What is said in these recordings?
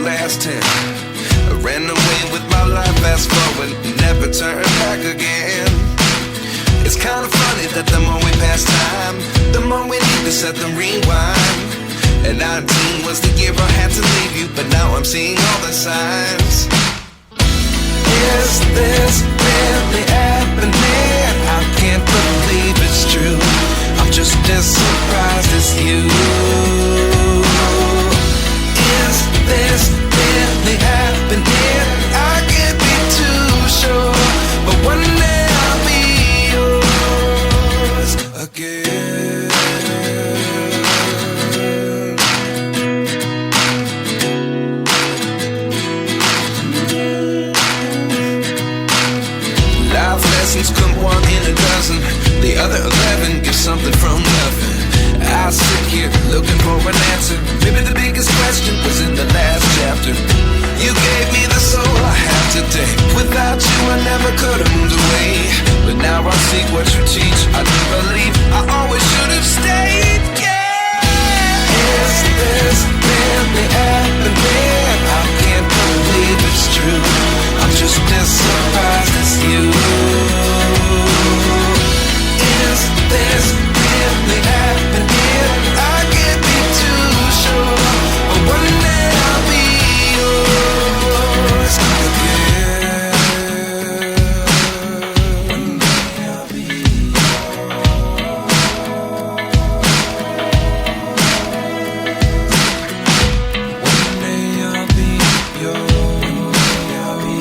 last 10. I ran away with my life, fast forward, never turn back again. It's kinda funny that the more we pass time, the more we need to set them rewind. And 19 was the year I had to leave you, but now I'm seeing all the signs. Is this really happening? I can't believe it's true. I'm just as surprised as you. Is this really happening? I can't be too sure, but one day I'll be yours again. Life lessons come one in a dozen. The other 11 get something from nothing. I sit here looking for an answer. Maybe the biggest question was in the last chapter. You gave me the soul I have today. Without you I never could have moved away. But now I see what you teach. I do believe I always should have stayed. Yeah. Is this really happening? I can't believe it's true. I'm just as surprised as you. Is this really happening? I can't be too sure, but one day I'll be yours again. One day I'll be yours. One day I'll be yours. One day I'll be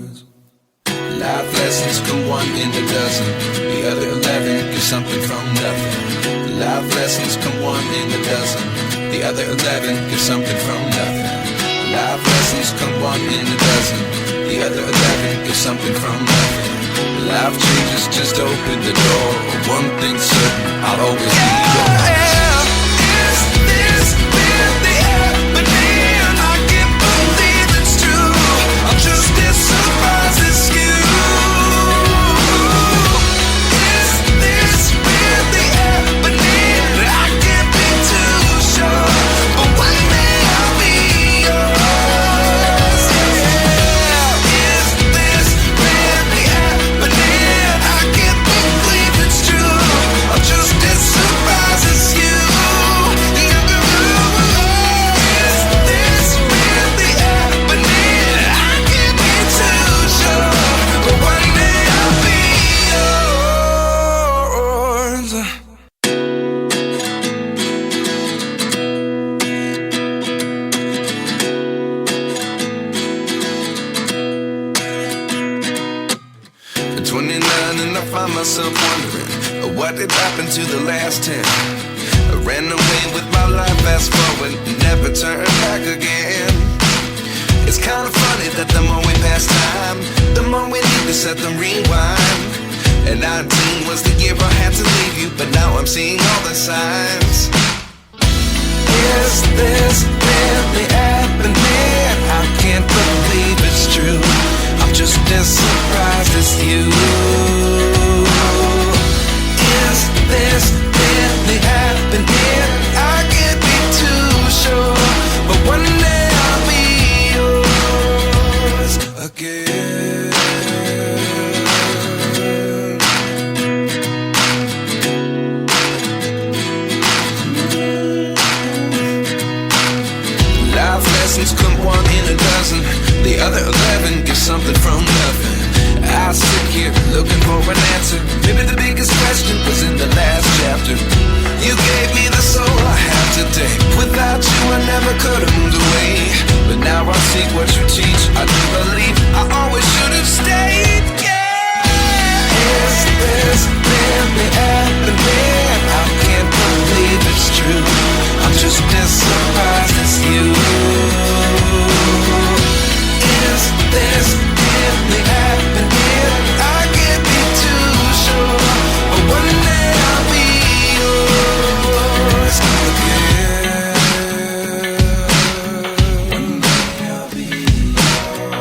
yours. Life lessons come one in a dozen. The other 11 get something from nothing. Life lessons come one in a dozen. The other 11 get something from nothing. Life lessons come one in a dozen. The other 11 get something from nothing. Life changes just open the door. One thing's certain, I'll always be yours. Is this really happening? I can't believe it's true. I'm just as surprised as you. Is this really happening? I can't be too sure, but one day I'll be yours. Yeah. Is this really happening? I can't believe it's true. I'm just as surprised as you. Is this really happening? I can't be too sure, but one day I'll be yours. 29 and I find myself wondering what did happen to the last 10. I ran away with my life, fast forward, never turn back again. It's kinda funny that the more we pass time, the more we need to set them rewind. And 19 was the year I had to leave you, but now I'm seeing all the signs. Is this really happening? I can't believe it's true. I'm just as surprised as you. Is this really happening? I can't be too sure, but one day I'll be yours again. Life lessons come one in a dozen. The other 11 get something from nothing. I sit here looking for an answer. Maybe the biggest question was in the last chapter. You gave me the soul I have today. Without you I never could have moved away. But now I see what you teach. I do believe I always should have stayed. Yeah. Is this really happening? I can't believe it's true. I'm just as surprised as you. Is this really happening? I can't be too sure, but one day I'll be yours again. One day I'll be yours.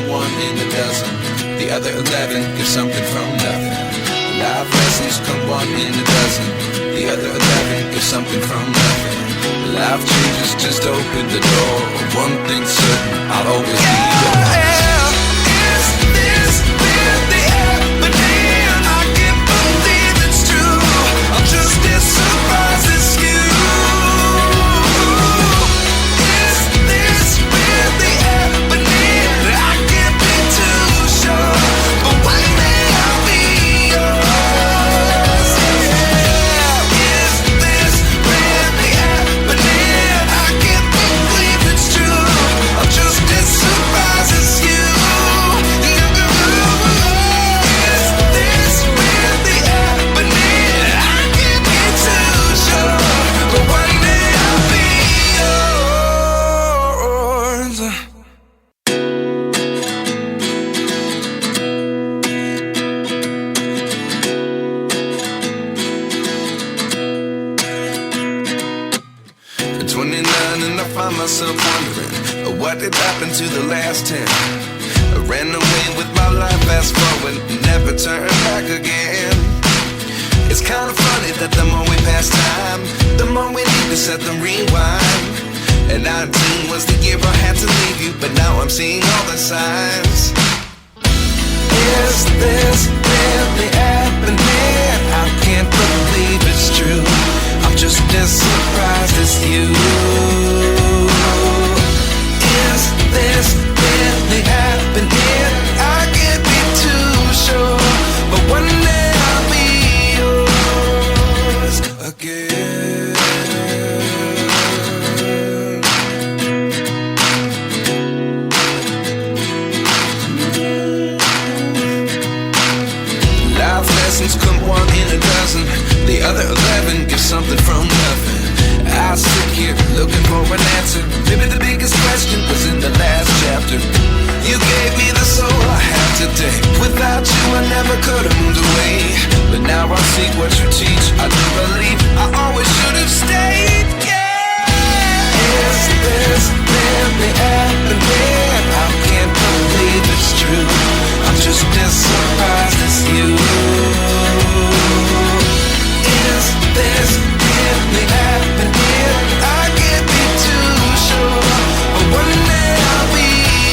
come one in a dozen. The other 11 give something from nothing. Life lessons come one in a dozen. The other 11 give something from nothing. Life changes just open the door. One thing's certain, I'll always be yours. Is this really happening? I can't believe it's true. I'm just as surprised as you. Is this really happening? I can't be too sure, but one day I'll be yours. Is this really happening? I can't believe it's true. I'm just as surprised as you. Is this really happening? I can't be too sure, but one day I'll be yours. At 29 and I find myself wondering, what did happen to the last 10? I ran away with my life, fast forward, never turn back again. It's kind of funny that the more we pass time, the more we need to set the rewind. And 19 was the year I had to leave you, but now I'm seeing all the signs. Is this really happening? I can't believe it's true. I'm just as surprised as you. Is this really happening? I can't be too sure, but one day I'll be yours again. Life lessons come one in a dozen. The other 11 give something from nothing. I sit here looking for an answer. Maybe the biggest question was in the last chapter. You gave me the soul I have today. Without you I never could have moved away. But now I see what you teach. I do believe I always should have stayed. Yeah. Is this really happening? I can't believe it's true. I'm just as surprised as you. Is this really happening? I can't be too sure, but one day I'll be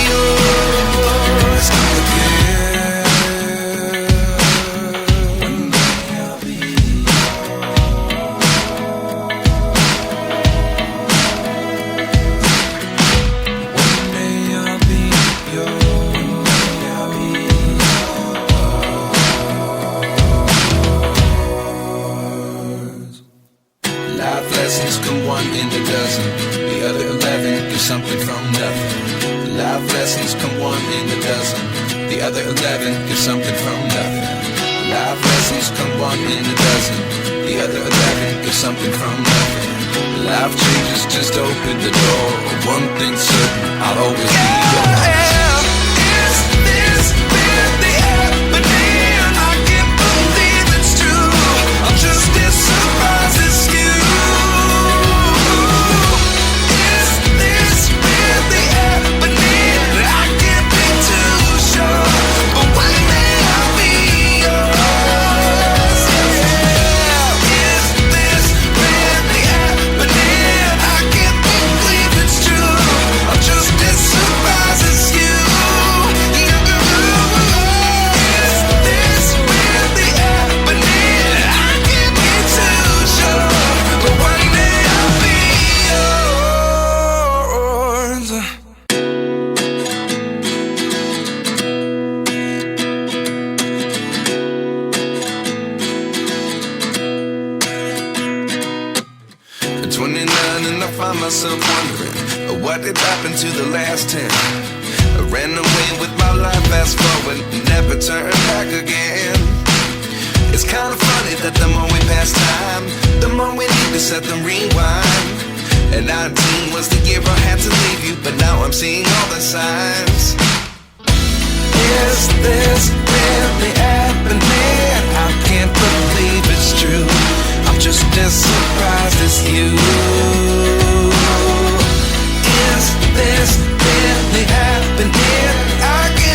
yours again. One day I'll be yours. One day I'll be yours. One day I'll be yours. Life lessons come one in a dozen. The other 11 give something from nothing. Life lessons come one in a dozen. The other 11 give something from nothing. Life lessons come one in a dozen. The other 11 give something from nothing. Life changes just open the door. One thing's certain, I'll always be yours. Is this really happening? I can't believe it's true. I'm just as surprised as you. Is this really happening? I can't be too sure, but one day I'll be yours. Is this really happening? I can't believe it's true. I'm just as surprised as you. Is this really happening? I can't be too sure, but one day I'll be yours. At 29 and I find myself wondering, what did happen to the last 10? I ran away with my life, fast forward, never turn back again. It's kind of funny that the more we pass time, the more we need to set the rewind. And 19 was the year I had to leave you, but now I'm seeing all the signs. Is this really happening? I can't believe it's true. I'm just as surprised as you. Is this really happening? I can't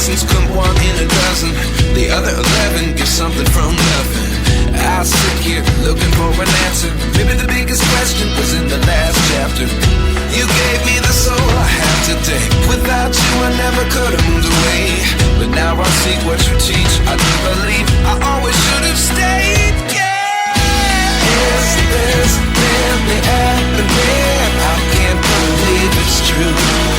lessons come one in a dozen. The other 11 give something from nothing. I sit here looking for an answer. Maybe the biggest question was in the last chapter. You gave me the soul I have today. Without you I never could have moved away. But now I see what you teach. I do believe I always should have stayed. Yeah. Is this really happening? I can't believe it's true.